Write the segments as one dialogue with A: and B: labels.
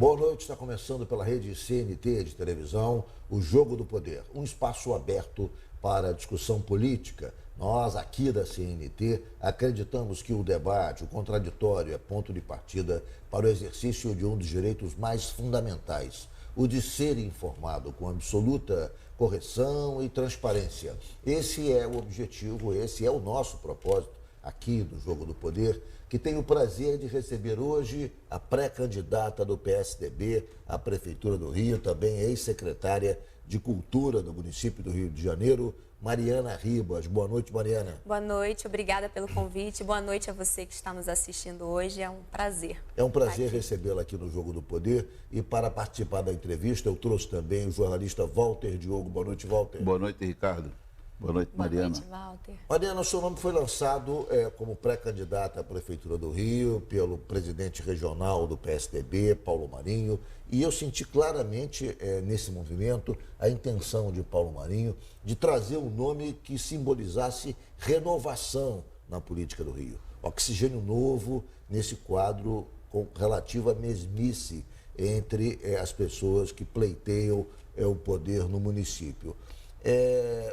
A: Boa noite, está começando pela rede CNT de televisão, o Jogo do Poder, um espaço aberto para a discussão política. Nós, aqui da CNT, acreditamos que o debate, o contraditório, é ponto de partida para o exercício de um dos direitos mais fundamentais, o de ser informado com absoluta correção e transparência. Esse é o objetivo, esse é o nosso propósito aqui do Jogo do Poder, que tenho o prazer de receber hoje a pré-candidata do PSDB à Prefeitura do Rio, também ex-secretária de Cultura do município do Rio de Janeiro, Mariana Ribas. Boa noite, Mariana.
B: Boa noite, obrigada pelo convite. Boa noite a você que está nos assistindo hoje. É um prazer.
A: É um prazer recebê-la aqui no Jogo do Poder. E para participar da entrevista, eu trouxe também o jornalista Walter Diogo. Boa noite, Walter.
C: Boa noite, Ricardo. Boa noite, Mariana.
B: Boa noite, Walter.
A: Mariana, o seu nome foi lançado como pré-candidata à Prefeitura do Rio pelo presidente regional do PSDB, Paulo Marinho, e eu senti claramente nesse movimento a intenção de Paulo Marinho de trazer um nome que simbolizasse renovação na política do Rio. Oxigênio novo nesse quadro com relativa mesmice entre as pessoas que pleiteiam o poder no município.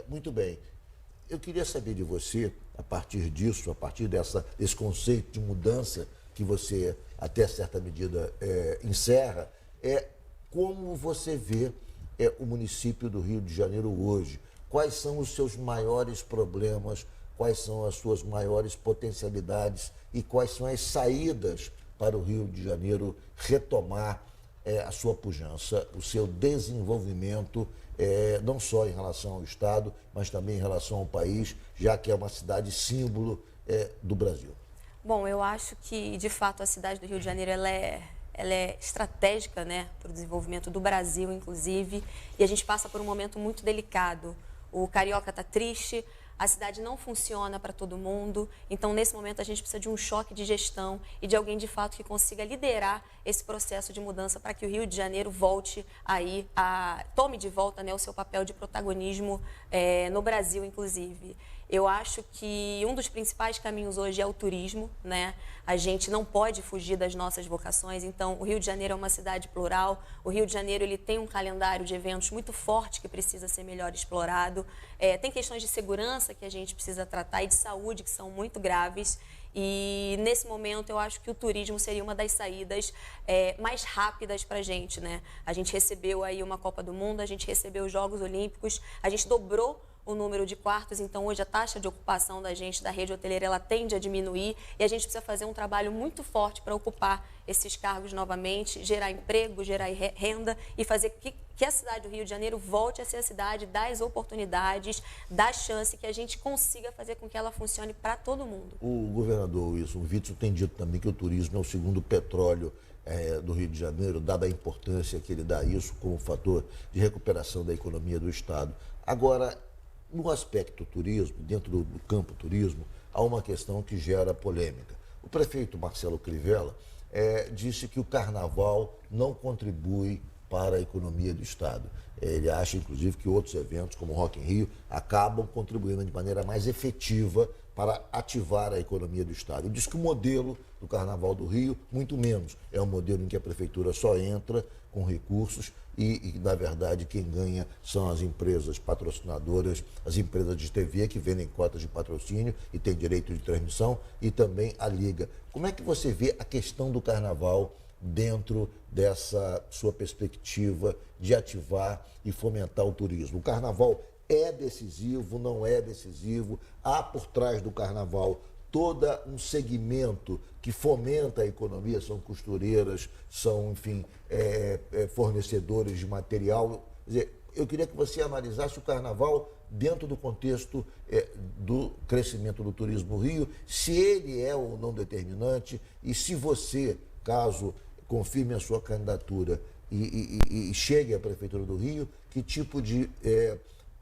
A: Muito bem, eu queria saber de você, a partir disso, a partir desse conceito de mudança que você, até certa medida, encerra, como você vê o município do Rio de Janeiro hoje? Quais são os seus maiores problemas, quais são as suas maiores potencialidades e quais são as saídas para o Rio de Janeiro retomar a sua pujança, o seu desenvolvimento, não só em relação ao Estado, mas também em relação ao país, já que é uma cidade símbolo do Brasil.
B: Bom, eu acho que, de fato, a cidade do Rio de Janeiro ela é estratégica, né, para o desenvolvimento do Brasil, inclusive, e a gente passa por um momento muito delicado. O carioca está triste, a cidade não funciona para todo mundo, então nesse momento a gente precisa de um choque de gestão e de alguém de fato que consiga liderar esse processo de mudança para que o Rio de Janeiro volte aí, tome de volta, né, o seu papel de protagonismo no Brasil, inclusive. Eu acho que um dos principais caminhos hoje é o turismo, né? A gente não pode fugir das nossas vocações, então o Rio de Janeiro é uma cidade plural, o Rio de Janeiro ele tem um calendário de eventos muito forte que precisa ser melhor explorado, tem questões de segurança que a gente precisa tratar e de saúde que são muito graves. E nesse momento eu acho que o turismo seria uma das saídas mais rápidas para a gente, né? A gente recebeu aí uma Copa do Mundo, a gente recebeu os Jogos Olímpicos, a gente dobrou o número de quartos, então hoje a taxa de ocupação da gente, da rede hoteleira, ela tende a diminuir e a gente precisa fazer um trabalho muito forte para ocupar esses cargos novamente, gerar emprego, gerar renda e fazer que a cidade do Rio de Janeiro volte a ser a cidade das oportunidades, da chance, que a gente consiga fazer com que ela funcione para todo mundo.
A: O governador Wilson Witzel tem dito também que o turismo é o segundo petróleo do Rio de Janeiro, dada a importância que ele dá a isso como fator de recuperação da economia do Estado. Agora, no aspecto turismo, dentro do campo turismo, há uma questão que gera polêmica. O prefeito Marcelo Crivella disse que o carnaval não contribui para a economia do Estado. Ele acha, inclusive, que outros eventos, como o Rock in Rio, acabam contribuindo de maneira mais efetiva para ativar a economia do Estado. Ele diz que o modelo do Carnaval do Rio, muito menos, é um modelo em que a prefeitura só entra com recursos e na verdade, quem ganha são as empresas patrocinadoras, as empresas de TV que vendem cotas de patrocínio e têm direito de transmissão, e também a Liga. Como é que você vê a questão do Carnaval dentro dessa sua perspectiva de ativar e fomentar o turismo? O Carnaval é decisivo, não é decisivo? Há por trás do Carnaval todo um segmento que fomenta a economia, são costureiras, são, enfim, fornecedores de material. Quer dizer, eu queria que você analisasse o Carnaval dentro do contexto do crescimento do turismo no Rio, se ele é ou não determinante, e se você, caso confirme a sua candidatura e chegue à Prefeitura do Rio, que tipo de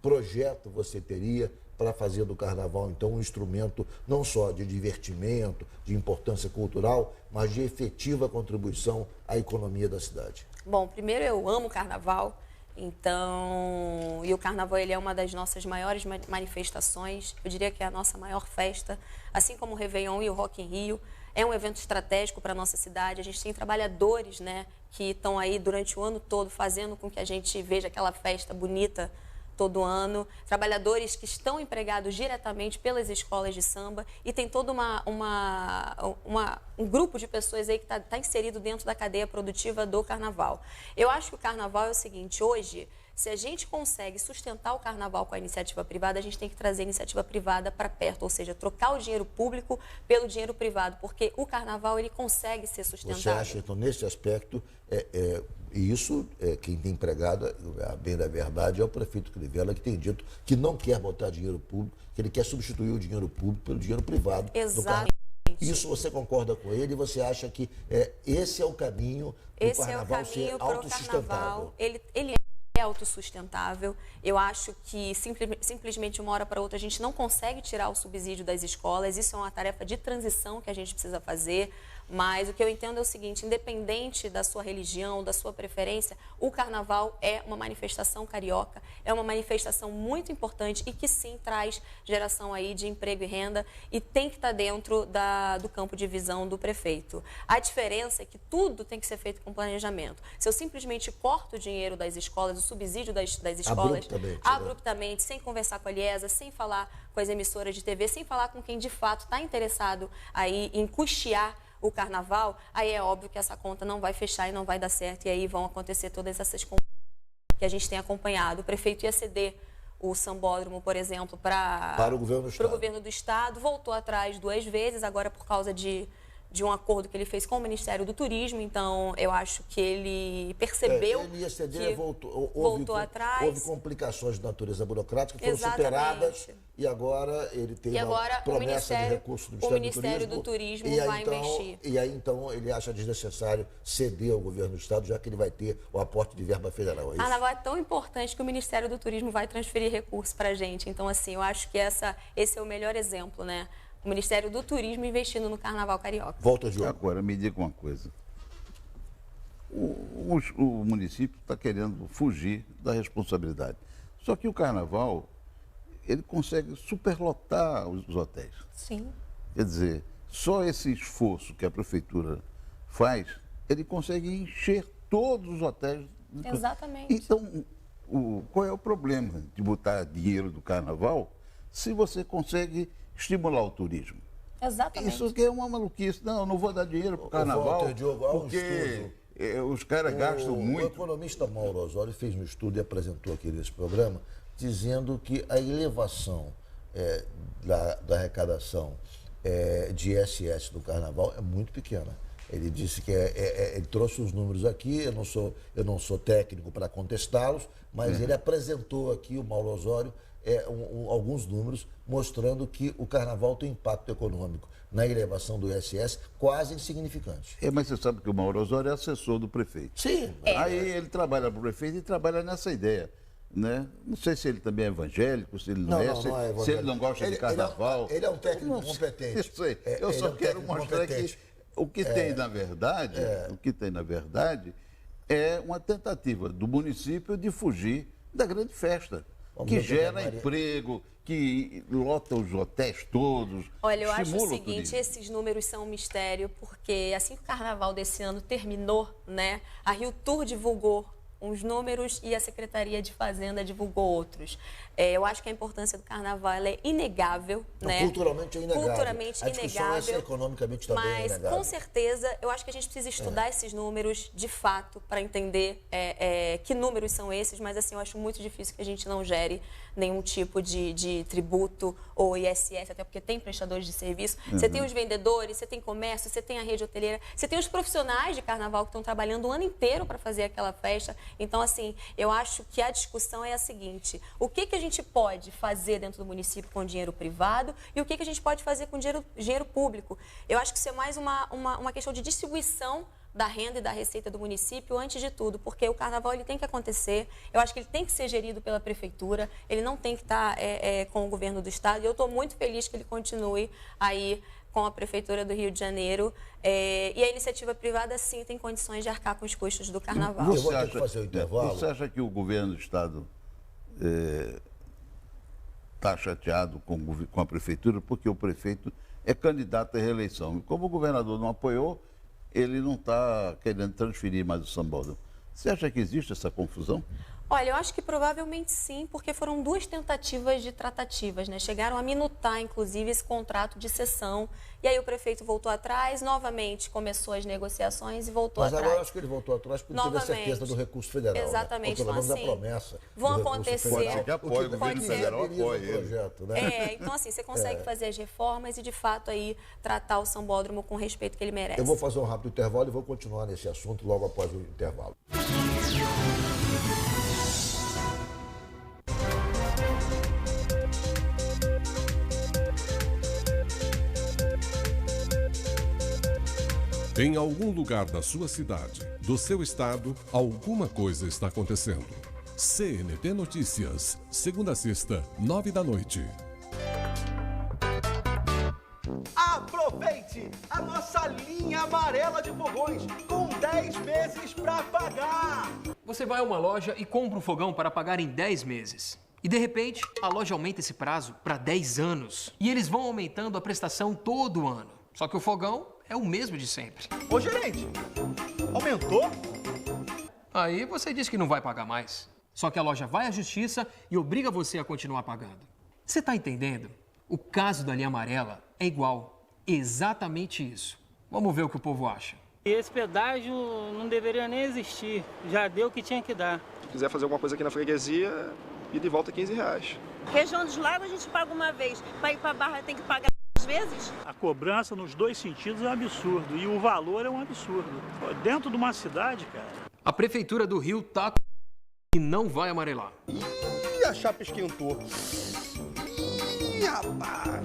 A: projeto você teria para fazer do Carnaval, então, um instrumento não só de divertimento, de importância cultural, mas de efetiva contribuição à economia da cidade?
B: Bom, primeiro eu amo o Carnaval, então, e o Carnaval ele é uma das nossas maiores manifestações, eu diria que é a nossa maior festa, assim como o Réveillon e o Rock in Rio. é um evento estratégico para a nossa cidade. A gente tem trabalhadores, né, que estão aí durante o ano todo fazendo com que a gente veja aquela festa bonita todo ano, trabalhadores que estão empregados diretamente pelas escolas de samba e tem todo um grupo de pessoas aí que está inserido dentro da cadeia produtiva do carnaval. Eu acho que o carnaval é o seguinte, hoje, se a gente consegue sustentar o carnaval com a iniciativa privada, a gente tem que trazer a iniciativa privada para perto, ou seja, trocar o dinheiro público pelo dinheiro privado, porque o carnaval ele consegue ser sustentável.
A: Você acha, então, nesse aspecto, quem tem empregado, a bem da verdade, é o prefeito Crivella, que tem dito que não quer botar dinheiro público, que ele quer substituir o dinheiro público pelo dinheiro privado.
B: Exatamente.
A: Isso você concorda com ele? Você acha que esse é o caminho para o carnaval ser autossustentável?
B: Ele é autossustentável. Eu acho que simplesmente de uma hora para outra a gente não consegue tirar o subsídio das escolas. Isso é uma tarefa de transição que a gente precisa fazer. Mas o que eu entendo é o seguinte, independente da sua religião, da sua preferência, o carnaval é uma manifestação carioca, é uma manifestação muito importante e que sim traz geração aí de emprego e renda e tem que estar dentro do campo de visão do prefeito. A diferença é que tudo tem que ser feito com planejamento. Se eu simplesmente corto o dinheiro das escolas, o subsídio das escolas, abruptamente, sem conversar com a Liesa, sem falar com as emissoras de TV, sem falar com quem de fato está interessado aí em custear o carnaval, aí é óbvio que essa conta não vai fechar e não vai dar certo, e aí vão acontecer todas essas coisas que a gente tem acompanhado. O prefeito ia ceder o sambódromo, por exemplo, para o governo do Estado, voltou atrás 2 vezes, agora por causa de um acordo que ele fez com o Ministério do Turismo, então eu acho que ele percebeu
A: ele ia ceder,
B: que voltou atrás.
A: Houve complicações de natureza burocrática que foram superadas e agora ele tem uma promessa de recurso do
B: Ministério do Turismo vai investir.
A: E aí então ele acha desnecessário ceder ao governo do Estado, já que ele vai ter o aporte de verba federal. É isso?
B: Carnaval é tão importante que o Ministério do Turismo vai transferir recursos para a gente, então assim, eu acho que esse é o melhor exemplo, né? O Ministério do Turismo investindo no Carnaval Carioca.
A: Volta, Diogo.
C: Agora, me diga uma coisa. O município está querendo fugir da responsabilidade. Só que o Carnaval, ele consegue superlotar os hotéis.
B: Sim.
C: Quer dizer, só esse esforço que a Prefeitura faz, ele consegue encher todos os hotéis.
B: Exatamente.
C: Então, qual é o problema de botar dinheiro do Carnaval se você consegue estimular o turismo?
B: Exatamente.
C: Isso que é uma maluquice. Não, eu não vou dar dinheiro para o carnaval,
A: Diogo,
C: porque os caras gastam muito.
A: O economista Mauro Osório fez um estudo e apresentou aqui nesse programa, dizendo que a elevação da arrecadação de ISS do carnaval é muito pequena. Ele disse que ele trouxe os números aqui, eu não sou técnico para contestá-los, mas ele apresentou aqui, o Mauro Osório, alguns números mostrando que o carnaval tem impacto econômico na elevação do ISS quase insignificante.
C: Mas você sabe que o Mauro Osório é assessor do prefeito.
A: Sim.
C: Aí ele trabalha para o prefeito e trabalha nessa ideia. Né? Não sei se ele também é evangélico, se ele não é evangélico. Se ele não gosta de carnaval.
A: Ele é um técnico competente.
C: Isso aí. Eu só quero mostrar que o que tem na verdade é uma tentativa do município de fugir da grande festa. Que gera emprego, que lota os hotéis todos.
B: Olha, eu acho o seguinte, esses números são um mistério, porque assim que o carnaval desse ano terminou, né, a Rio Tour divulgou uns números e a Secretaria de Fazenda divulgou outros. Eu acho que a importância do carnaval ela é inegável, né?
A: Culturalmente é inegável.
B: Culturalmente
A: a discussão é se economicamente também é inegável.
B: Mas, com certeza, eu acho que a gente precisa estudar esses números, de fato, para entender que números são esses, mas, assim, eu acho muito difícil que a gente não gere nenhum tipo de tributo ou ISS, até porque tem prestadores de serviço. Você tem os vendedores, você tem comércio, você tem a rede hoteleira, você tem os profissionais de carnaval que estão trabalhando o ano inteiro para fazer aquela festa. Então, assim, eu acho que a discussão é a seguinte: o que a gente pode fazer dentro do município com dinheiro privado e o que a gente pode fazer com dinheiro público? Eu acho que isso é mais uma questão de distribuição da renda e da receita do município, antes de tudo, porque o carnaval ele tem que acontecer, eu acho que ele tem que ser gerido pela prefeitura, ele não tem que estar com o governo do estado, e eu estou muito feliz que ele continue aí com a Prefeitura do Rio de Janeiro, e a iniciativa privada, sim, tem condições de arcar com os custos do carnaval.
C: Você acha que o governo do estado está chateado com a prefeitura porque o prefeito é candidato à reeleição. E como o governador não apoiou, ele não está querendo transferir mais o sambódromo. Você acha que existe essa confusão?
B: Olha, eu acho que provavelmente sim, porque foram 2 tentativas de tratativas, né? Chegaram a minutar, inclusive, esse contrato de cessão. E aí o prefeito voltou atrás, novamente começou as negociações e voltou atrás.
A: Mas agora eu acho que ele voltou atrás porque teve a certeza do recurso federal.
B: Exatamente.
A: Né? Ou pelo menos
B: então,
A: a promessa.
B: Vão acontecer.
C: Pode ser que apoie, o governo federal apoie ele.
A: Projeto, né?
B: Então, assim, você consegue fazer as reformas e, de fato, aí tratar o sambódromo com o respeito que ele merece.
A: Eu vou fazer um rápido intervalo e vou continuar nesse assunto logo após o intervalo.
D: Em algum lugar da sua cidade, do seu estado, alguma coisa está acontecendo. CNT Notícias, segunda a sexta, 9h.
E: Aproveite a nossa linha amarela de fogões com 10 meses para pagar.
F: Você vai a uma loja e compra um fogão para pagar em 10 meses. E de repente, a loja aumenta esse prazo para 10 anos. E eles vão aumentando a prestação todo ano. Só que o fogão é o mesmo de sempre.
E: Ô, gerente, aumentou?
F: Aí você diz que não vai pagar mais. Só que a loja vai à justiça e obriga você a continuar pagando. Você tá entendendo? O caso da linha amarela é igual. Exatamente isso. Vamos ver o que o povo acha.
G: E esse pedágio não deveria nem existir. Já deu o que tinha que dar.
H: Se quiser fazer alguma coisa aqui na freguesia, e de volta R$15.
I: Região dos Lagos a gente paga uma vez. Para ir para Barra tem que pagar 2 vezes?
J: A cobrança nos 2 sentidos é um absurdo. E o valor é um absurdo. Dentro de uma cidade, cara...
F: A Prefeitura do Rio tá e não vai amarelar.
E: Ih, a chapa esquentou. Ih, rapaz,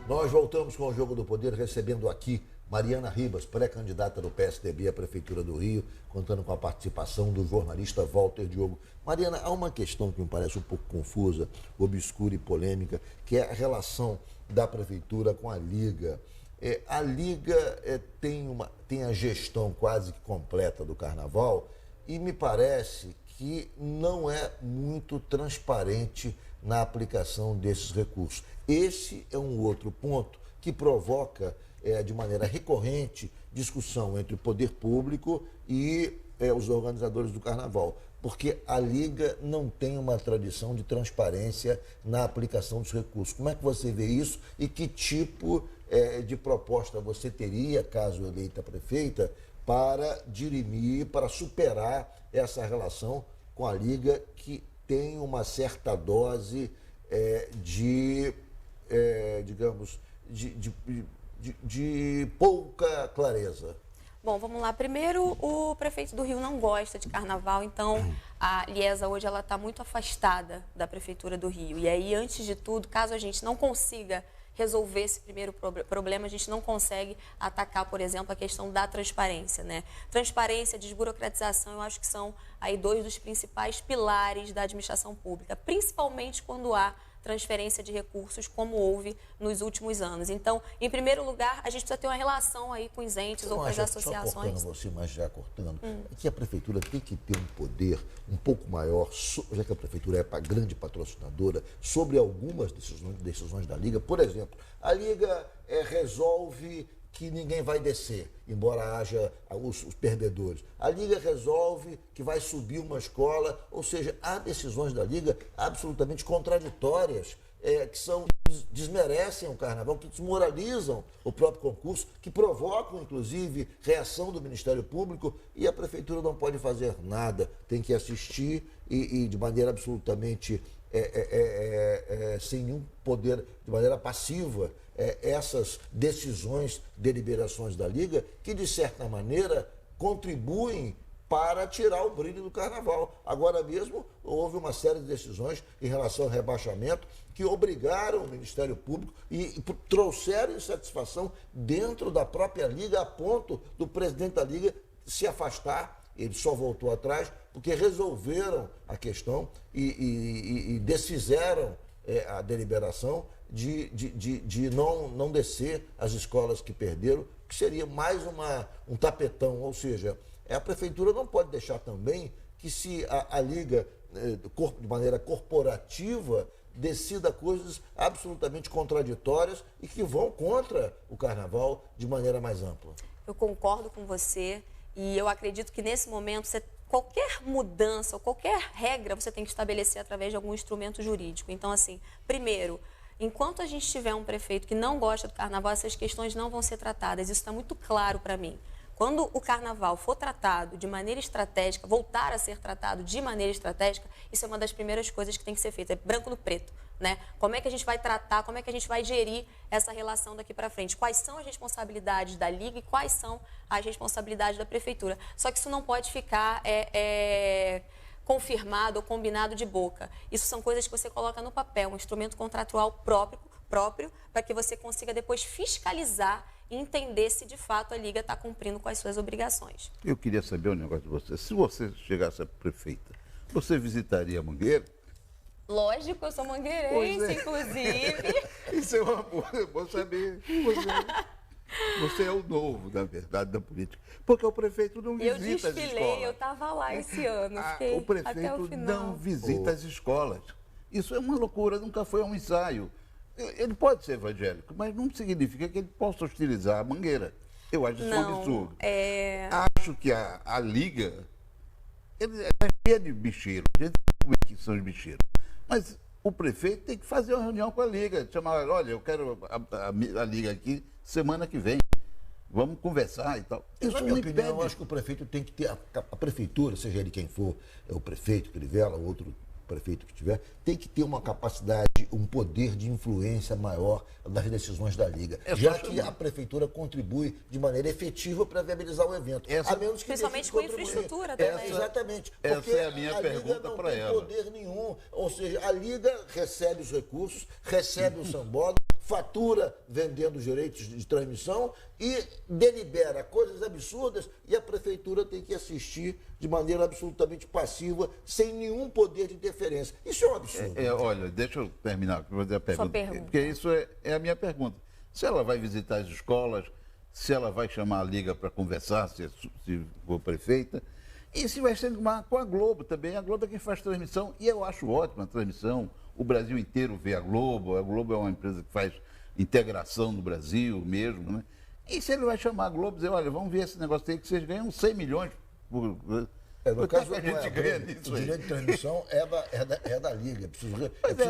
A: Nós voltamos com o Jogo do Poder, recebendo aqui Mariana Ribas, pré-candidata do PSDB à Prefeitura do Rio, contando com a participação do jornalista Walter Diogo. Mariana, há uma questão que me parece um pouco confusa, obscura e polêmica, que é a relação da Prefeitura com a Liga. A Liga tem a gestão quase que completa do Carnaval e me parece que não é muito transparente na aplicação desses recursos. Esse é um outro ponto que provoca, de maneira recorrente, discussão entre o poder público e os organizadores do Carnaval, porque a Liga não tem uma tradição de transparência na aplicação dos recursos. Como é que você vê isso e que tipo de proposta você teria, caso eleita prefeita, para dirimir, para superar essa relação com a Liga, que tem uma certa dose de pouca clareza?
B: Bom, vamos lá. Primeiro, o prefeito do Rio não gosta de carnaval, então a Liesa hoje ela está muito afastada da Prefeitura do Rio. E aí, antes de tudo, caso a gente não consiga resolver esse primeiro problema, a gente não consegue atacar, por exemplo, a questão da transparência, né? Transparência, desburocratização, eu acho que são aí 2 dos principais pilares da administração pública, principalmente quando há transferência de recursos, como houve nos últimos anos. Então, em primeiro lugar, a gente precisa ter uma relação aí com os entes ou com as associações.
A: Só cortando você, mas já cortando, que a Prefeitura tem que ter um poder um pouco maior, já que a Prefeitura é grande patrocinadora, sobre algumas decisões da Liga. Por exemplo, a Liga resolve que ninguém vai descer, embora haja os perdedores. A Liga resolve que vai subir uma escola, ou seja, há decisões da Liga absolutamente contraditórias, que desmerecem o Carnaval, que desmoralizam o próprio concurso, que provocam, inclusive, reação do Ministério Público, e a Prefeitura não pode fazer nada, tem que assistir e de maneira absolutamente sem nenhum poder, de maneira passiva, essas decisões, deliberações da Liga, que de certa maneira contribuem para tirar o brilho do Carnaval. Agora mesmo houve uma série de decisões em relação ao rebaixamento que obrigaram o Ministério Público e trouxeram insatisfação dentro da própria Liga, a ponto do presidente da Liga se afastar. Ele só voltou atrás porque resolveram a questão e desfizeram a deliberação de não descer as escolas que perderam, que seria mais um tapetão. Ou seja, a Prefeitura não pode deixar também que, se a Liga de maneira corporativa, decida coisas absolutamente contraditórias e que vão contra o carnaval de maneira mais ampla.
B: Eu concordo com você e eu acredito que nesse momento qualquer mudança ou qualquer regra você tem que estabelecer através de algum instrumento jurídico. Então, assim, primeiro, enquanto a gente tiver um prefeito que não gosta do carnaval, essas questões não vão ser tratadas. Isso está muito claro para mim. Quando o carnaval for tratado de maneira estratégica, voltar a ser tratado de maneira estratégica, isso é uma das primeiras coisas que tem que ser feita, é branco no preto, né? Como é que a gente vai tratar, como é que a gente vai gerir essa relação daqui para frente? Quais são as responsabilidades da Liga e quais são as responsabilidades da Prefeitura? Só que isso não pode ficar confirmado ou combinado de boca. Isso são coisas que você coloca no papel, um instrumento contratual próprio para que você consiga depois fiscalizar e entender se de fato a Liga está cumprindo com as suas obrigações.
C: Eu queria saber um negócio de você. Se você chegasse a prefeita, você visitaria a Mangueira?
B: Lógico, eu sou mangueirense, inclusive.
C: Isso é uma boa, eu vou saber. Você é o novo, na verdade, da política. Porque o prefeito não visita as escolas.
B: Eu desfilei, eu estava lá esse ano, fiquei
C: o prefeito
B: até o final.
C: não visita as escolas. Isso é uma loucura, nunca foi um ensaio. Ele pode ser evangélico, mas não significa que ele possa hostilizar a Mangueira. Eu acho isso um absurdo. Acho que a Liga é cheia de bicheiros. A gente sabe como é que são os bicheiros. Mas o prefeito tem que fazer uma reunião com a Liga. Chamar, olha, eu quero a Liga aqui semana que vem. Vamos conversar e tal.
A: Isso, na minha opinião, eu acho que o prefeito tem que ter, a prefeitura, seja ele quem for, o prefeito, Crivella, outro prefeito que tiver, tem que ter uma capacidade, um poder de influência maior nas decisões da Liga, já que a prefeitura contribui de maneira efetiva para viabilizar o evento.
B: A menos que principalmente com infraestrutura também.
A: Exatamente.
C: Essa é a minha pergunta para ela.
A: Não tem poder nenhum, ou seja, a Liga recebe os recursos, recebe o sambódromo, fatura vendendo os direitos de transmissão e delibera coisas absurdas e a prefeitura tem que assistir de maneira absolutamente passiva, sem nenhum poder de interferência. Isso é um absurdo.
C: Olha, deixa eu terminar com fazer a pergunta. Porque isso é a minha pergunta. Se ela vai visitar as escolas, se ela vai chamar a Liga para conversar, se for prefeita, e se vai ser com a Globo também. A Globo é quem faz transmissão e eu acho ótima a transmissão. O Brasil inteiro vê a Globo é uma empresa que faz integração no Brasil mesmo, né? E se ele vai chamar a Globo e dizer, olha, vamos ver esse negócio aí que vocês ganham 100 milhões por...
A: No caso,
C: a gente ganha nisso
A: o direito de transmissão é da Liga.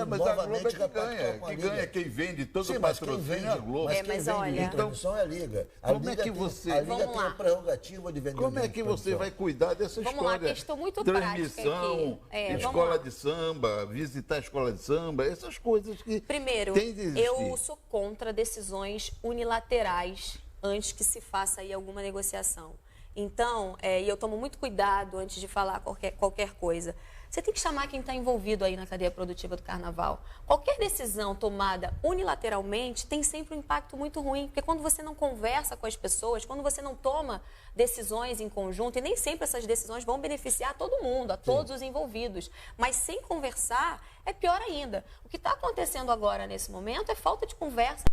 C: Mas a Globo é que ganha, quem vende todo o patrocínio é a Globo.
A: Mas olha, a transmissão é a Liga. A Liga tem a prerrogativa de vender.
C: Como é que você vai cuidar dessa história?
B: Vamos lá, questão muito
C: transmissão, escola de samba, visitar a escola de samba, essas coisas que
B: primeiro,
C: tem de existir.
B: Eu sou contra decisões unilaterais antes que se faça aí alguma negociação. Então, e eu tomo muito cuidado antes de falar qualquer coisa. Você tem que chamar quem está envolvido aí na cadeia produtiva do carnaval. Qualquer decisão tomada unilateralmente tem sempre um impacto muito ruim, porque quando você não conversa com as pessoas, quando você não toma decisões em conjunto, e nem sempre essas decisõões vão beneficiar todo mundo, a todos os envolvidos, mas sem conversar é pior ainda. O que está acontecendo agora nesse momento é falta de conversa,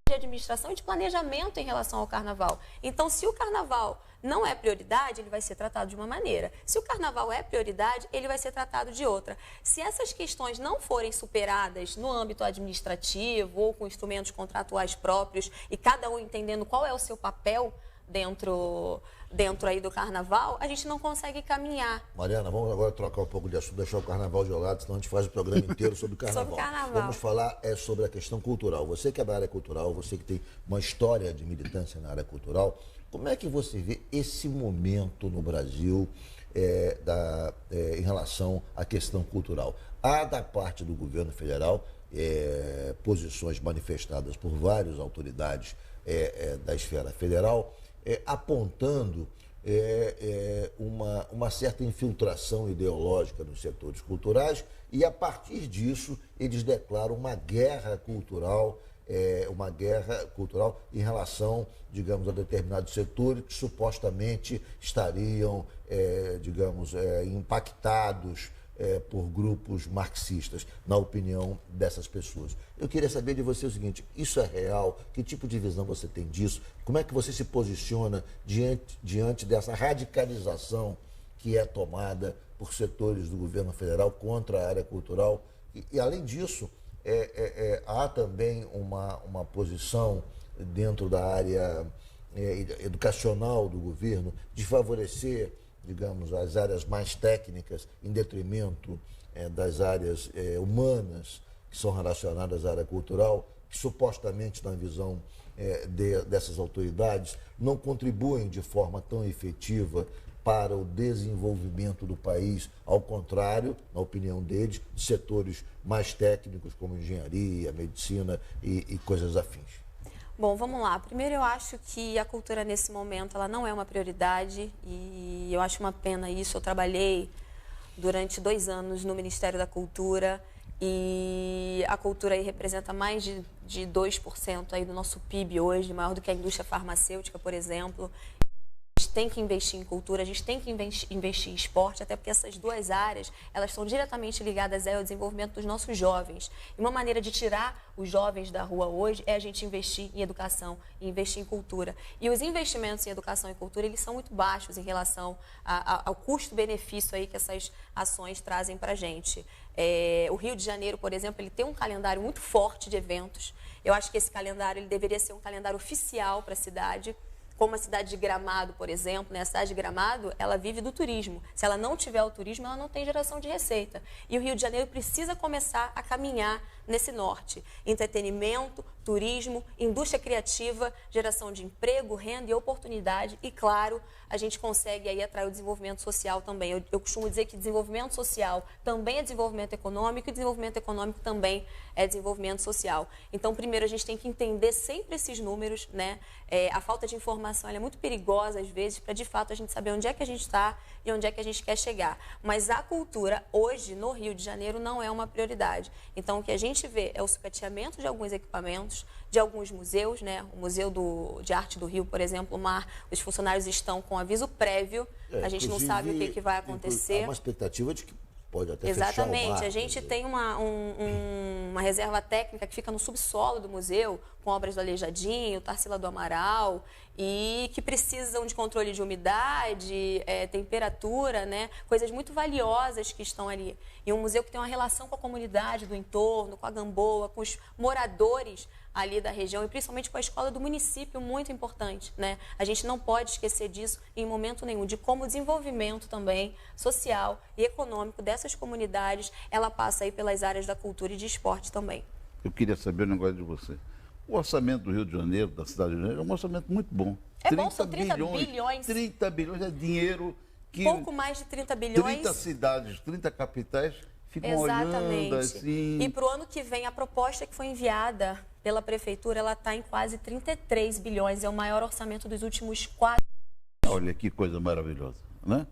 B: de administração e de planejamento em relação ao carnaval. Então, se o carnaval não é prioridade, ele vai ser tratado de uma maneira. Se o carnaval é prioridade, ele vai ser tratado de outra. Se essas questões não forem superadas no âmbito administrativo ou com instrumentos contratuais próprios e cada um entendendo qual é o seu papel dentro aí do carnaval, a gente não consegue caminhar.
A: Mariana, vamos agora trocar um pouco de assunto, deixar o carnaval de lado, senão a gente faz o programa inteiro sobre o carnaval.
B: Sobre carnaval.
A: Vamos falar sobre a questão cultural. Você que é da área cultural, você que tem uma história de militância na área cultural, como é que você vê esse momento no Brasil em relação à questão cultural? Há da parte do governo federal posições manifestadas por várias autoridades da esfera federal, apontando uma certa infiltração ideológica nos setores culturais e, a partir disso, eles declaram uma guerra cultural em relação, digamos, a determinados setores que supostamente estariam, impactados por grupos marxistas, na opinião dessas pessoas. Eu queria saber de você o seguinte, isso é real? Que tipo de visão você tem disso? Como é que você se posiciona diante dessa radicalização que é tomada por setores do governo federal contra a área cultural. E além disso, há também uma posição dentro da área educacional do governo de favorecer, digamos, as áreas mais técnicas em detrimento das áreas humanas que são relacionadas à área cultural, que supostamente, na visão dessas autoridades, não contribuem de forma tão efetiva para o desenvolvimento do país, ao contrário, na opinião deles, de setores mais técnicos como engenharia, medicina e coisas afins.
B: Bom, vamos lá. Primeiro, eu acho que a cultura nesse momento ela não é uma prioridade e eu acho uma pena isso. Eu trabalhei durante 2 anos no Ministério da Cultura e a cultura aí representa mais de 2% aí do nosso PIB hoje, maior do que a indústria farmacêutica, por exemplo. A gente tem que investir em cultura, a gente tem que investir em esporte, até porque essas 2 áreas, elas estão diretamente ligadas ao desenvolvimento dos nossos jovens. E uma maneira de tirar os jovens da rua hoje é a gente investir em educação, investir em cultura. E os investimentos em educação e cultura, eles são muito baixos em relação ao custo-benefício aí que essas ações trazem para a gente. O Rio de Janeiro, por exemplo, ele tem um calendário muito forte de eventos. Eu acho que esse calendário ele deveria ser um calendário oficial para a cidade. Como a cidade de Gramado, por exemplo, né? A cidade de Gramado, ela vive do turismo. Se ela não tiver o turismo, ela não tem geração de receita. E o Rio de Janeiro precisa começar a caminhar nesse norte. Entretenimento, turismo, indústria criativa, geração de emprego, renda e oportunidade. E, claro, a gente consegue aí atrair o desenvolvimento social também. Eu costumo dizer que desenvolvimento social também é desenvolvimento econômico e desenvolvimento econômico também é desenvolvimento social. Então, primeiro, a gente tem que entender sempre esses números, né? A falta de informação ela é muito perigosa, às vezes, para, de fato, a gente saber onde é que a gente está e onde é que a gente quer chegar. Mas a cultura, hoje, no Rio de Janeiro, não é uma prioridade. Então, o que a gente vê é o sucateamento de alguns equipamentos, de alguns museus, né? O Museu de Arte do Rio, por exemplo, os funcionários estão com aviso prévio, a gente não sabe o que vai acontecer.
A: Há uma expectativa de que pode até
B: Exatamente.
A: fechar o mar,
B: a gente tem uma reserva técnica que fica no subsolo do museu, com obras do Aleijadinho, Tarsila do Amaral, e que precisam de controle de umidade, temperatura, né? Coisas muito valiosas que estão ali. E um museu que tem uma relação com a comunidade do entorno, com a Gamboa, com os moradores ali da região e principalmente com a escola do município, muito importante, né? A gente não pode esquecer disso em momento nenhum, de como o desenvolvimento também social e econômico dessas comunidades, ela passa aí pelas áreas da cultura e de esporte também.
C: Eu queria saber um negócio de você. O orçamento do Rio de Janeiro, da cidade de Janeiro, é um orçamento muito bom.
B: É bom, são 30 bilhões.
C: 30 bilhões é dinheiro que...
B: Pouco mais de 30 bilhões.
C: 30 cidades, 30 capitais ficam
B: Exatamente.
C: olhando assim...
B: E para o ano que vem, a proposta que foi enviada pela Prefeitura, ela está em quase 33 bilhões. É o maior orçamento dos últimos 4 anos.
C: Olha que coisa maravilhosa, né?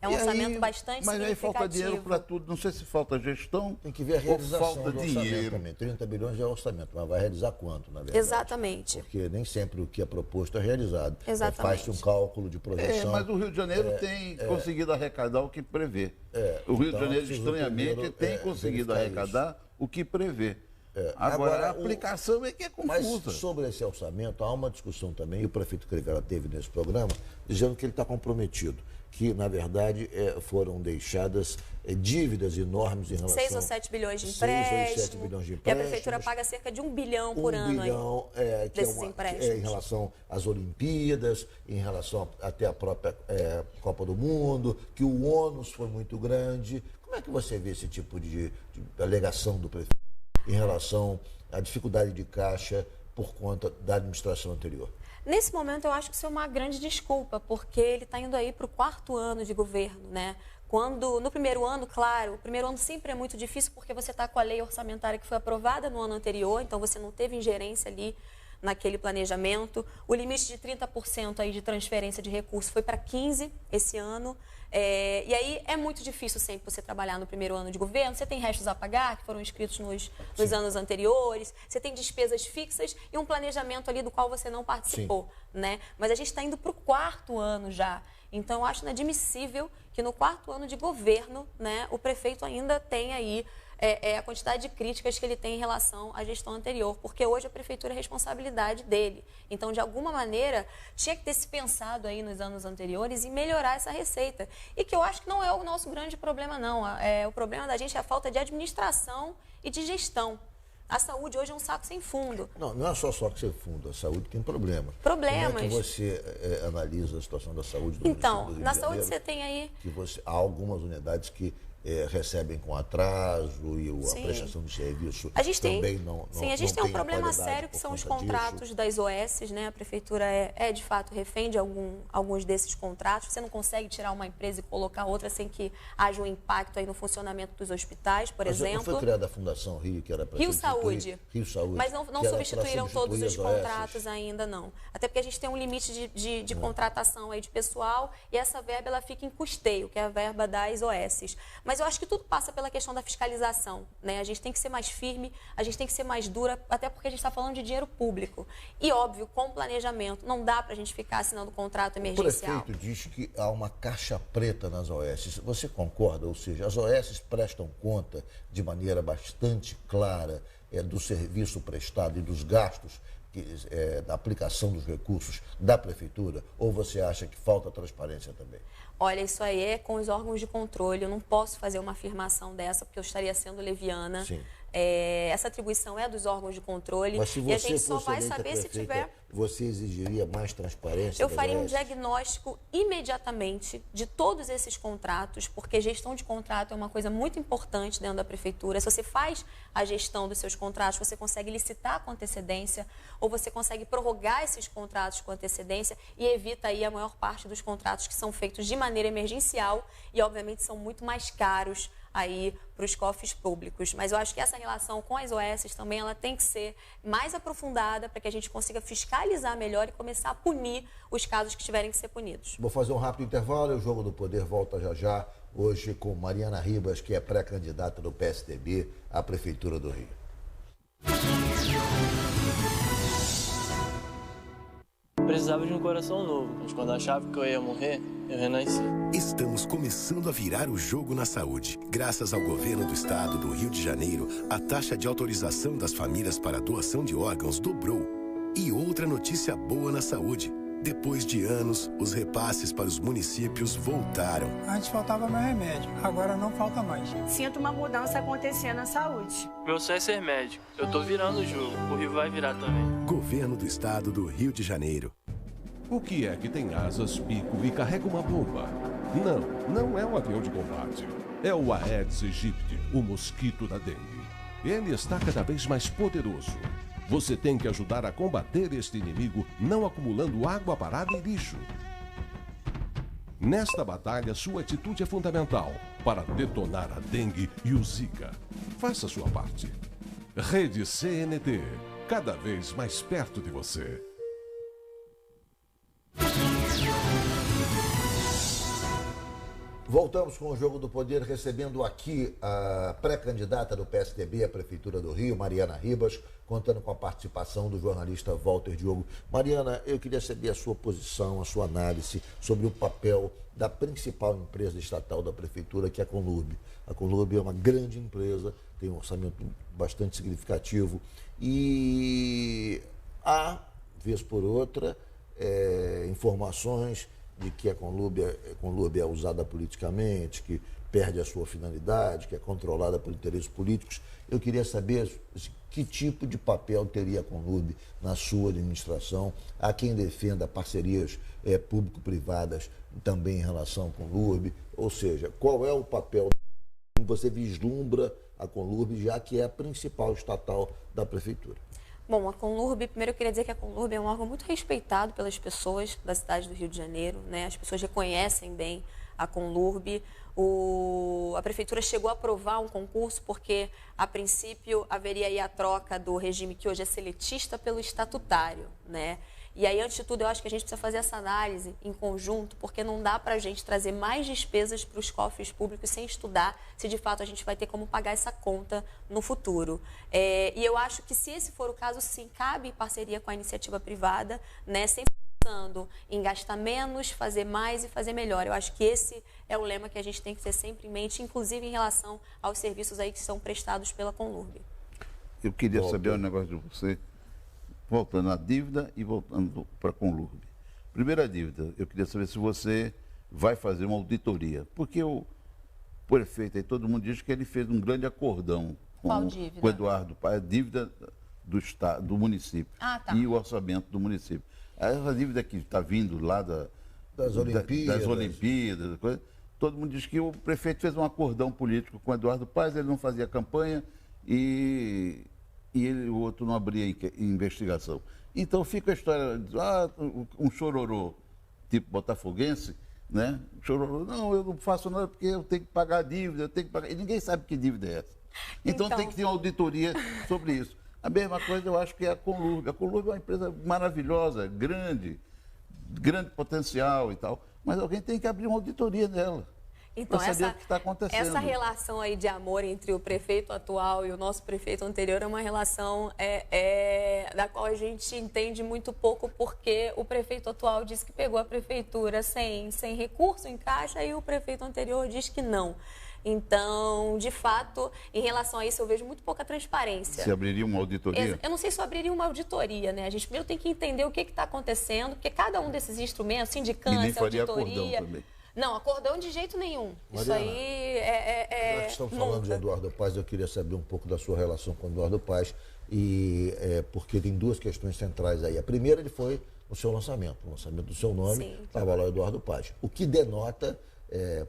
B: É um orçamento bastante significativo.
C: Mas aí falta dinheiro para tudo. Não sei se falta gestão.
A: Tem que ver a realização
C: ou falta
A: do
C: dinheiro
A: também. 30 bilhões é orçamento, mas vai realizar quanto, na verdade?
B: Exatamente.
A: Porque nem sempre o que é proposto é realizado.
B: Exatamente.
A: Faz-se um cálculo de projeção.
C: Mas o Rio de Janeiro tem conseguido arrecadar o que prevê. O Rio de Janeiro, estranhamente, tem conseguido arrecadar o que prevê. Agora, a aplicação é que é confusa.
A: Mas sobre esse orçamento, há uma discussão também, e o prefeito Crivella teve nesse programa, dizendo que ele está comprometido, que, na verdade, foram deixadas dívidas enormes em relação...
B: 6 ou 7 bilhões de empréstimos.
A: 6 ou 7 bilhões de empréstimos.
B: E a Prefeitura paga cerca de 1 bilhão por ano aí, desses empréstimos.
A: Em relação às Olimpíadas, em relação até à própria Copa do Mundo, que o ônus foi muito grande. Como é que você vê esse tipo de alegação do prefeito em relação à dificuldade de caixa por conta da administração anterior?
B: Nesse momento, eu acho que isso é uma grande desculpa, porque ele está indo aí para o 4º ano de governo, né? Quando, no primeiro ano, claro, o primeiro ano sempre é muito difícil porque você está com a lei orçamentária que foi aprovada no ano anterior, então você não teve ingerência ali naquele planejamento. O limite de 30% aí de transferência de recursos foi para 15% esse ano. E aí é muito difícil sempre você trabalhar no primeiro ano de governo. Você tem restos a pagar, que foram inscritos nos anos anteriores. Você tem despesas fixas e um planejamento ali do qual você não participou, né? Mas a gente está indo para o 4º ano já. Então, eu acho inadmissível que no 4º ano de governo, né, o prefeito ainda tenha aí a quantidade de críticas que ele tem em relação à gestão anterior, porque hoje a prefeitura é responsabilidade dele. Então, de alguma maneira, tinha que ter se pensado aí nos anos anteriores em melhorar essa receita. E que eu acho que não é o nosso grande problema, não. O problema da gente é a falta de administração e de gestão. A saúde hoje é um saco sem fundo.
A: Não é só saco sem fundo, a saúde tem problemas.
B: Problemas.
A: Como é que você analisa a situação da saúde do
B: Então,
A: Rio de
B: na
A: Janeiro?
B: saúde você tem aí...
A: Há algumas unidades que recebem com atraso e a prestação de serviço também não
B: Sim, a gente tem um problema sério que são os contratos das OS, né? A prefeitura é de fato refém de alguns desses contratos. Você não consegue tirar uma empresa e colocar outra sem que haja um impacto aí no funcionamento dos hospitais, por exemplo.
A: Não foi criada a Fundação Rio, que era para
B: Rio Saúde.
A: Mas
B: não substituíram todos os contratos ainda, não. Até porque a gente tem um limite de contratação aí de pessoal e essa verba ela fica em custeio, que é a verba das OS. Mas eu acho que tudo passa pela questão da fiscalização, né? A gente tem que ser mais firme, a gente tem que ser mais dura, até porque a gente está falando de dinheiro público. E, óbvio, com planejamento, não dá para a gente ficar assinando contrato emergencial.
A: O prefeito diz que há uma caixa preta nas OS. Você concorda? Ou seja, as OS prestam conta de maneira bastante clara do serviço prestado e dos gastos da aplicação dos recursos da prefeitura? Ou você acha que falta transparência também?
B: Olha, isso aí é com os órgãos de controle. Eu não posso fazer uma afirmação dessa, porque eu estaria sendo leviana.
A: Sim.
B: Essa atribuição é dos órgãos de controle.
A: Mas se você
B: e a gente só vai saber se tiver...
A: Você exigiria mais transparência?
B: Eu faria um diagnóstico imediatamente de todos esses contratos, porque gestão de contrato é uma coisa muito importante dentro da prefeitura. Se você faz a gestão dos seus contratos, você consegue licitar com antecedência ou você consegue prorrogar esses contratos com antecedência e evita aí a maior parte dos contratos que são feitos de maneira emergencial e, obviamente, são muito mais caros aí para os cofres públicos. Mas eu acho que essa relação com as OS também ela tem que ser mais aprofundada para que a gente consiga fiscalizar melhor e começar a punir os casos que tiverem que ser punidos.
A: Vou fazer um rápido intervalo e o Jogo do Poder volta já, hoje com Mariana Ribas, que é pré-candidata do PSDB à Prefeitura do Rio.
K: Precisava de um coração novo, mas quando achava que eu ia morrer, eu renasci.
L: Estamos começando a virar o jogo na saúde. Graças ao governo do estado do Rio de Janeiro, a taxa de autorização das famílias para doação de órgãos dobrou. E outra notícia boa na saúde. Depois de anos, os repasses para os municípios voltaram.
M: Antes faltava meu remédio, agora não falta mais.
I: Sinto uma mudança acontecer na saúde.
K: Meu sonho é ser médico. Eu tô virando o jogo, o Rio vai virar também.
L: Governo do estado do Rio de Janeiro.
D: O que é que tem asas, bico e carrega uma bomba? Não é um avião de combate. É o Aedes aegypti, o mosquito da dengue. Ele está cada vez mais poderoso. Você tem que ajudar a combater este inimigo, não acumulando água parada e lixo. Nesta batalha, sua atitude é fundamental para detonar a dengue e o Zika. Faça sua parte. Rede CNT, cada vez mais perto de você.
A: Voltamos com o Jogo do Poder, recebendo aqui a pré-candidata do PSDB à Prefeitura do Rio, Mariana Ribas, contando com a participação do jornalista Walter Diogo. Mariana, eu queria saber a sua posição, a sua análise sobre o papel da principal empresa estatal da Prefeitura, que é a Conlurb. A Conlurb é uma grande empresa, tem um orçamento bastante significativo e há, vez por outra, informações de que a Conlurb é usada politicamente, que perde a sua finalidade, que é controlada por interesses políticos. Eu queria saber que tipo de papel teria a Conlurb na sua administração. Há quem defenda parcerias público-privadas também em relação à Conlurb. Ou seja, qual é o papel que você vislumbra a Conlurb, já que é a principal estatal da Prefeitura?
B: Bom, a Conlurb, primeiro eu queria dizer que a Conlurb é um órgão muito respeitado pelas pessoas da cidade do Rio de Janeiro, né? As pessoas reconhecem bem a Conlurb. A Prefeitura chegou a aprovar um concurso porque, a princípio, haveria aí a troca do regime que hoje é seletista pelo estatutário, né? E aí, antes de tudo, eu acho que a gente precisa fazer essa análise em conjunto, porque não dá para a gente trazer mais despesas para os cofres públicos sem estudar se, de fato, a gente vai ter como pagar essa conta no futuro. E eu acho que, se esse for o caso, sim, cabe parceria com a iniciativa privada, né, sem pensando em gastar menos, fazer mais e fazer melhor. Eu acho que esse é o lema que a gente tem que ter sempre em mente, inclusive em relação aos serviços aí que são prestados pela Conlurb.
C: Eu queria saber um negócio de você, voltando à dívida e voltando para a Conlurb. Primeira dívida, eu queria saber se você vai fazer uma auditoria, porque o prefeito aí, todo mundo diz que ele fez um grande acordão com o Eduardo Paes, a dívida do estado, do município e o orçamento do município. Essa dívida que está vindo lá das Olimpíadas, todo mundo diz que o prefeito fez um acordão político com o Eduardo Paes, ele não fazia campanha e o outro não abria investigação. Então fica a história de um chororô tipo botafoguense, né? Chororô, não, eu não faço nada porque eu tenho que pagar a dívida, eu tenho que pagar. E ninguém sabe que dívida é essa. Então tem que ter uma auditoria sobre isso. A mesma coisa eu acho que é a Conlurb. A Conlurb é uma empresa maravilhosa, grande potencial e tal, mas alguém tem que abrir uma auditoria nela.
B: Então,
C: para saber o que está acontecendo.
B: Essa relação aí de amor entre o prefeito atual e o nosso prefeito anterior é uma relação da qual a gente entende muito pouco, porque o prefeito atual diz que pegou a prefeitura sem recurso em caixa e o prefeito anterior diz que não. Então, de fato, em relação a isso, eu vejo muito pouca transparência.
C: Você abriria uma auditoria?
B: Eu não sei se eu abriria uma auditoria, né? A gente primeiro tem que entender o que está acontecendo, porque cada um desses instrumentos, sindicância, auditoria...
C: Também.
B: Não, acordão de jeito nenhum.
A: Mariana,
B: isso aí
A: já que estamos falando de Eduardo Paes, eu queria saber um pouco da sua relação com o Eduardo Paes, porque tem duas questões centrais aí. A primeira, ele foi o seu lançamento, o lançamento do seu nome, estava lá o Eduardo Paes. O que denota,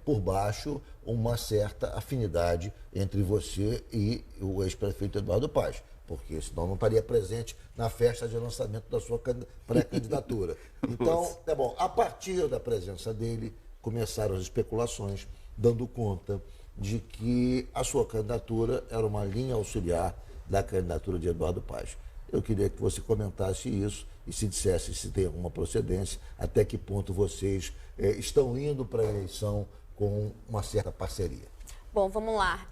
A: por baixo, uma certa afinidade entre você e o ex-prefeito Eduardo Paes, porque senão não estaria presente na festa de lançamento da sua pré-candidatura. Então, tá bom, a partir da presença dele, começaram as especulações, dando conta de que a sua candidatura era uma linha auxiliar da candidatura de Eduardo Paes. Eu queria que você comentasse isso e se dissesse se tem alguma procedência, até que ponto vocês estão indo para a eleição com uma certa parceria.
B: Bom, vamos lá.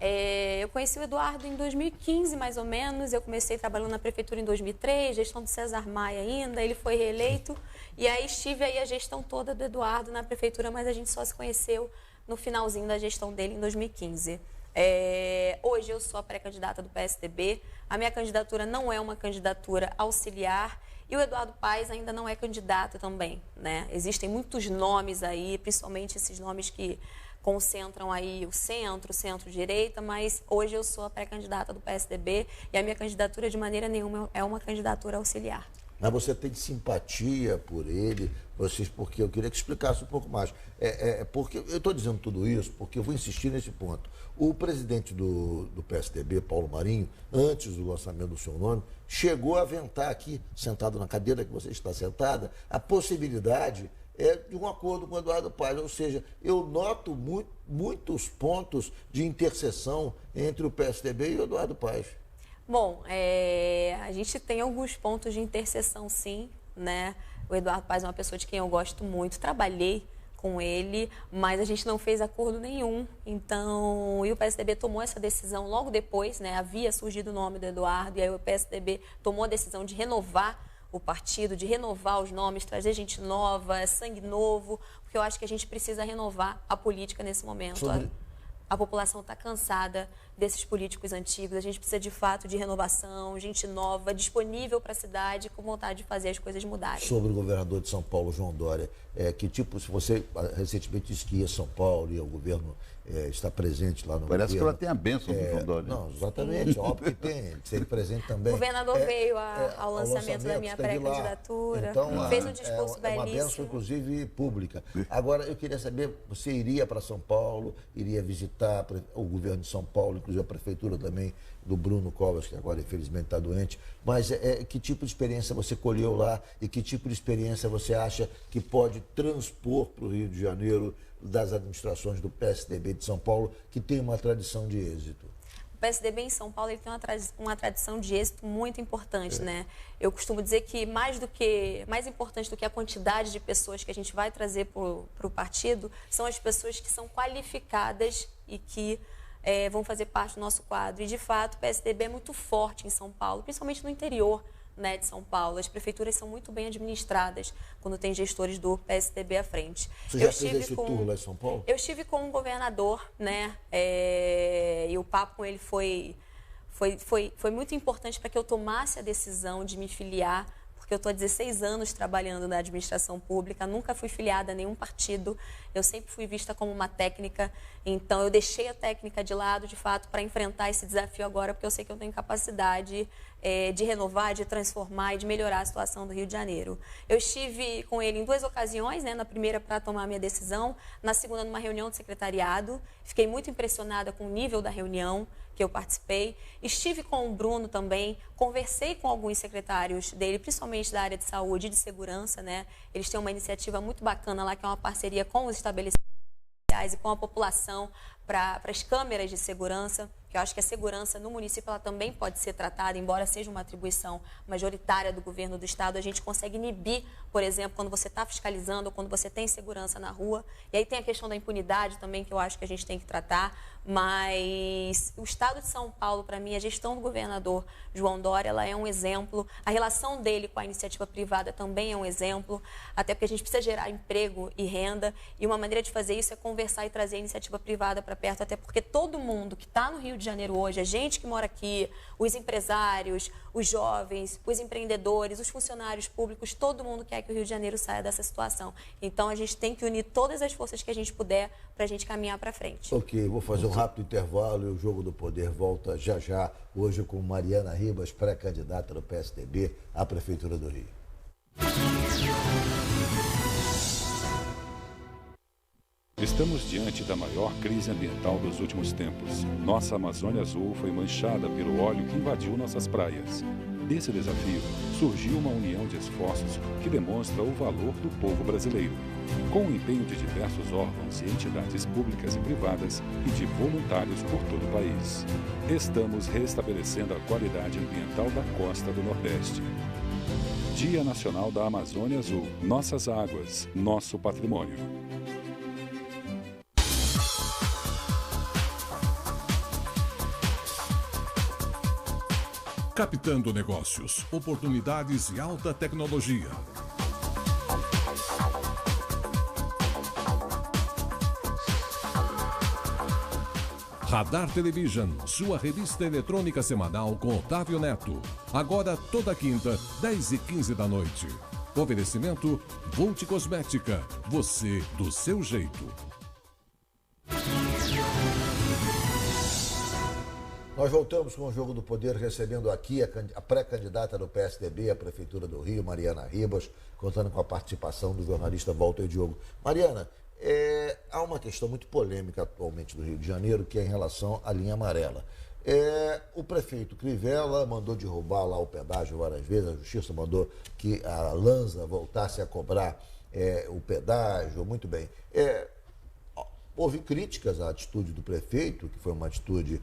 B: Eu conheci o Eduardo em 2015, mais ou menos. Eu comecei trabalhando na prefeitura em 2003, gestão do César Maia ainda. Ele foi reeleito. E aí estive aí a gestão toda do Eduardo na prefeitura, mas a gente só se conheceu no finalzinho da gestão dele em 2015. Hoje eu sou a pré-candidata do PSDB. A minha candidatura não é uma candidatura auxiliar. E o Eduardo Paes ainda não é candidato também, né? Existem muitos nomes aí, principalmente esses nomes que concentram aí o centro-direita, mas hoje eu sou a pré-candidata do PSDB e a minha candidatura de maneira nenhuma é uma candidatura auxiliar.
A: Mas você tem simpatia por ele, porque eu queria que explicasse um pouco mais. Porque eu estou dizendo tudo isso porque eu vou insistir nesse ponto. O presidente do PSDB, Paulo Marinho, antes do lançamento do seu nome, chegou a aventar aqui, sentado na cadeira que você está sentada, a possibilidade de um acordo com o Eduardo Paes. Ou seja, eu noto muitos pontos de interseção entre o PSDB e o Eduardo Paes.
B: Bom, a gente tem alguns pontos de interseção, sim, né? O Eduardo Paes é uma pessoa de quem eu gosto muito, trabalhei com ele, mas a gente não fez acordo nenhum. Então, e o PSDB tomou essa decisão logo depois, né? Havia surgido o nome do Eduardo, e aí o PSDB tomou a decisão de renovar o partido, de renovar os nomes, trazer gente nova, sangue novo, porque eu acho que a gente precisa renovar a política nesse momento. A população está cansada desses políticos antigos, a gente precisa de fato de renovação, gente nova, disponível para a cidade, com vontade de fazer as coisas mudarem.
A: Sobre o governador de São Paulo, João Dória, se você recentemente disse que ia a São Paulo e o governo está presente lá no
C: Parece
A: governo.
C: Que ela tem a bênção do João Dória.
A: Não, exatamente, óbvio que tem, ser presente também.
B: O governador veio ao lançamento da minha pré-candidatura,
A: então,
B: fez um discurso belíssimo.
A: É uma bênção, inclusive, pública. Agora, eu queria saber, você iria para São Paulo, iria visitar o governo de São Paulo, inclusive a prefeitura também do Bruno Covas, que agora infelizmente está doente, mas que tipo de experiência você colheu lá e que tipo de experiência você acha que pode transpor para o Rio de Janeiro das administrações do PSDB de São Paulo, que tem uma tradição de êxito?
B: O PSDB em São Paulo ele tem uma tradição de êxito muito importante, né? Eu costumo dizer que mais importante do que a quantidade de pessoas que a gente vai trazer para o partido são as pessoas que são qualificadas e que vão fazer parte do nosso quadro. E, de fato, o PSDB é muito forte em São Paulo, principalmente no interior né, de São Paulo. As prefeituras são muito bem administradas quando tem gestores do PSDB à frente.
A: Você já fez esse tour lá em São Paulo?
B: Eu estive com um governador, né, e o papo com ele foi muito importante para que eu tomasse a decisão de me filiar, porque eu estou há 16 anos trabalhando na administração pública, nunca fui filiada a nenhum partido, eu sempre fui vista como uma técnica, então eu deixei a técnica de lado, de fato, para enfrentar esse desafio agora, porque eu sei que eu tenho capacidade de renovar, de transformar e de melhorar a situação do Rio de Janeiro. Eu estive com ele em 2 ocasiões, né? Na primeira para tomar a minha decisão, na segunda numa reunião de secretariado, fiquei muito impressionada com o nível da reunião que eu participei. Estive com o Bruno também, conversei com alguns secretários dele, principalmente da área de saúde e de segurança, né? Eles têm uma iniciativa muito bacana lá, que é uma parceria com os estabelecimentos e com a população para as câmeras de segurança, que eu acho que a segurança no município ela também pode ser tratada, embora seja uma atribuição majoritária do governo do estado, a gente consegue inibir, por exemplo, quando você está fiscalizando ou quando você tem segurança na rua. E aí tem a questão da impunidade também, que eu acho que a gente tem que tratar, mas o estado de São Paulo, para mim, a gestão do governador João Dória, ela é um exemplo, a relação dele com a iniciativa privada também é um exemplo, até porque a gente precisa gerar emprego e renda, e uma maneira de fazer isso é conversar e trazer a iniciativa privada para perto, até porque todo mundo que está no Rio de Janeiro hoje, a gente que mora aqui, os empresários, os jovens, os empreendedores, os funcionários públicos, todo mundo quer que o Rio de Janeiro saia dessa situação. Então, a gente tem que unir todas as forças que a gente puder para a gente caminhar para frente.
A: Ok, vou fazer um rápido intervalo e o Jogo do Poder volta já já, hoje com Mariana Ribas, pré-candidata do PSDB à Prefeitura do Rio.
N: Estamos diante da maior crise ambiental dos últimos tempos. Nossa Amazônia Azul foi manchada pelo óleo que invadiu nossas praias. Desse desafio, surgiu uma união de esforços que demonstra o valor do povo brasileiro. Com o empenho de diversos órgãos e entidades públicas e privadas e de voluntários por todo o país. Estamos restabelecendo a qualidade ambiental da costa do Nordeste. Dia Nacional da Amazônia Azul. Nossas águas, nosso patrimônio.
D: Captando negócios, oportunidades e alta tecnologia. Radar Television, sua revista eletrônica semanal com Otávio Neto. Agora toda quinta, 10h15 da noite. Oferecimento Volt Cosmética. Você do seu jeito.
A: Nós voltamos com o Jogo do Poder, recebendo aqui a pré-candidata do PSDB à Prefeitura do Rio, Mariana Ribas, contando com a participação do jornalista Walter Diogo. Mariana, há uma questão muito polêmica atualmente do Rio de Janeiro, que é em relação à linha amarela. O prefeito Crivella mandou derrubar lá o pedágio várias vezes, a Justiça mandou que a Lanza voltasse a cobrar o pedágio, muito bem. Houve críticas à atitude do prefeito, que foi uma atitude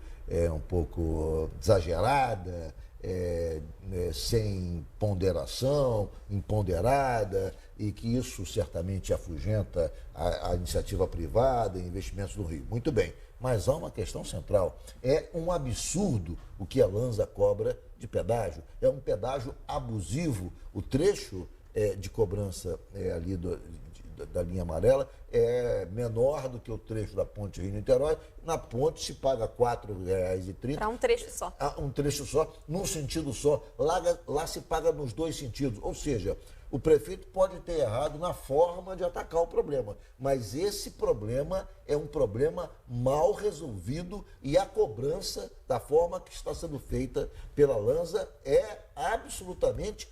A: um pouco exagerada, sem ponderação, imponderada, e que isso certamente afugenta a iniciativa privada e investimentos no Rio. Muito bem, mas há uma questão central. É um absurdo o que a Lanza cobra de pedágio. É um pedágio abusivo. O trecho de cobrança ali da linha amarela é menor do que o trecho da ponte Rio-Niterói. Na ponte se paga R$ 4,30.
B: Para um trecho só.
A: Um trecho só, num sentido só. Lá se paga nos dois sentidos. Ou seja, o prefeito pode ter errado na forma de atacar o problema, mas esse problema é um problema mal resolvido e a cobrança da forma que está sendo feita pela Lanza é absolutamente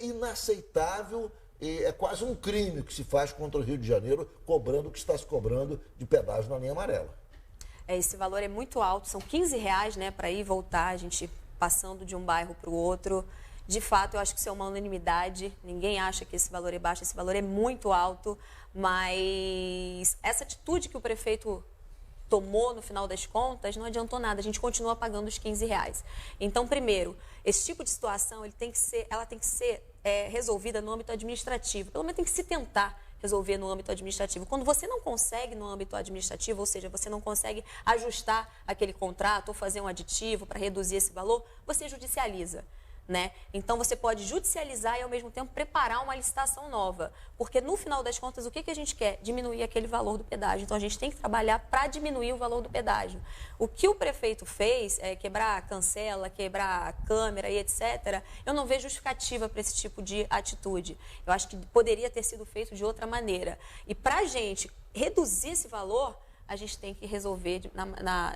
A: inaceitável. É quase um crime que se faz contra o Rio de Janeiro, cobrando o que está se cobrando de pedágio na linha amarela.
B: Esse valor é muito alto, são R$15, né, para ir e voltar, a gente passando de um bairro para o outro. De fato, eu acho que isso é uma unanimidade, ninguém acha que esse valor é baixo, esse valor é muito alto, mas essa atitude que o prefeito tomou no final das contas não adiantou nada, a gente continua pagando os R$15. Então, primeiro, esse tipo de situação ela tem que ser resolvida no âmbito administrativo, pelo menos tem que se tentar resolver no âmbito administrativo. Quando você não consegue no âmbito administrativo, ou seja, você não consegue ajustar aquele contrato ou fazer um aditivo para reduzir esse valor, você judicializa. né? Então, você pode judicializar e, ao mesmo tempo, preparar uma licitação nova. Porque, no final das contas, o que a gente quer? Diminuir aquele valor do pedágio. Então, a gente tem que trabalhar para diminuir o valor do pedágio. O que o prefeito fez, quebrar a cancela, quebrar a câmera e etc., eu não vejo justificativa para esse tipo de atitude. Eu acho que poderia ter sido feito de outra maneira. E, para a gente reduzir esse valor, a gente tem que resolver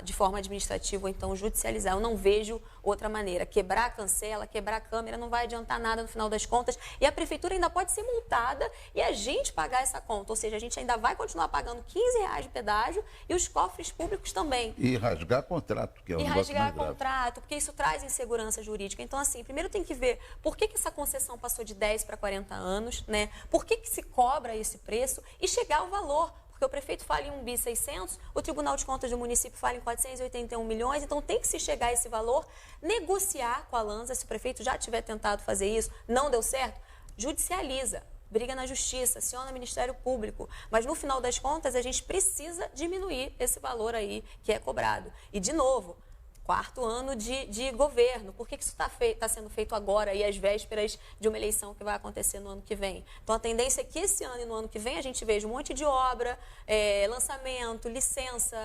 B: de forma administrativa ou então judicializar. Eu não vejo outra maneira. Quebrar a cancela, quebrar a câmera não vai adiantar nada no final das contas. E a prefeitura ainda pode ser multada e a gente pagar essa conta. Ou seja, a gente ainda vai continuar pagando R$15 de pedágio e os cofres públicos também.
C: E rasgar contrato, que é o negócio mais grave.
B: E rasgar contrato, porque isso traz insegurança jurídica. Então, assim, primeiro tem que ver por que essa concessão passou de 10 para 40 anos, né? Por que se cobra esse preço e chegar ao valor. Porque o prefeito fala em 1.600, o Tribunal de Contas do município fala em 481 milhões, então tem que se chegar a esse valor, negociar com a Lanza, se o prefeito já tiver tentado fazer isso, não deu certo, judicializa, briga na justiça, aciona o Ministério Público, mas no final das contas a gente precisa diminuir esse valor aí que é cobrado. E de novo, 4º ano de governo. Por que isso está sendo feito agora e às vésperas de uma eleição que vai acontecer no ano que vem? Então, a tendência é que esse ano e no ano que vem a gente veja um monte de obra, lançamento, licença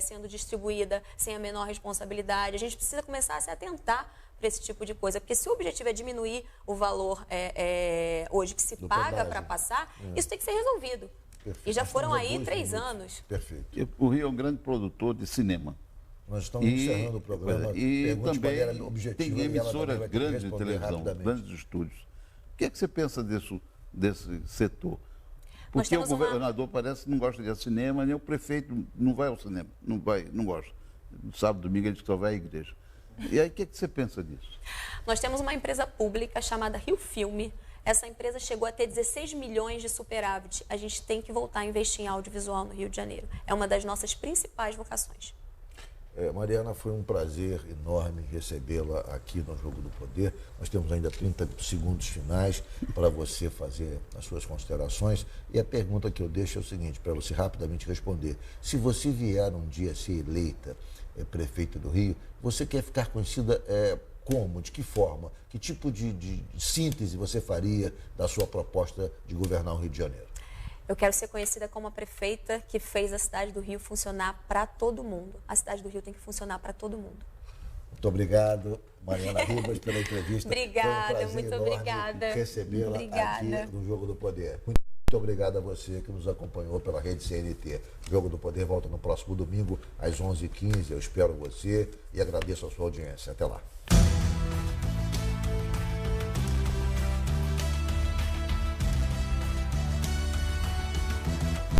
B: sendo distribuída sem a menor responsabilidade. A gente precisa começar a se atentar para esse tipo de coisa, porque se o objetivo é diminuir o valor hoje que se paga para passar, isso tem que ser resolvido. Perfeito. E já foram aí 3 anos.
A: Perfeito.
C: O Rio é um grande produtor de cinema.
A: Nós estamos encerrando o programa.
C: E também tem emissoras grandes de televisão, grandes estúdios. O que é que você pensa desse setor? Porque o governador parece que não gosta de ir ao cinema, nem o prefeito não vai ao cinema, não gosta. No sábado, domingo, ele só vai à igreja. E aí, o que é que você pensa disso?
B: Nós temos uma empresa pública chamada Rio Filme. Essa empresa chegou a ter 16 milhões de superávit. A gente tem que voltar a investir em audiovisual no Rio de Janeiro. É uma das nossas principais vocações.
A: Mariana, foi um prazer enorme recebê-la aqui no Jogo do Poder. Nós temos ainda 30 segundos finais para você fazer as suas considerações. E a pergunta que eu deixo é o seguinte, para você rapidamente responder. Se você vier um dia a ser eleita prefeita do Rio, você quer ficar conhecida como? De que forma? Que tipo de síntese você faria da sua proposta de governar o Rio de Janeiro?
B: Eu quero ser conhecida como a prefeita que fez a cidade do Rio funcionar para todo mundo. A cidade do Rio tem que funcionar para todo mundo.
A: Muito obrigado, Mariana Ribas, pela entrevista.
B: Obrigada, muito obrigada.
A: Recebê-la aqui no Jogo do Poder. Muito obrigado a você que nos acompanhou pela rede CNT. O Jogo do Poder volta no próximo domingo, às 11h15. Eu espero você e agradeço a sua audiência. Até lá.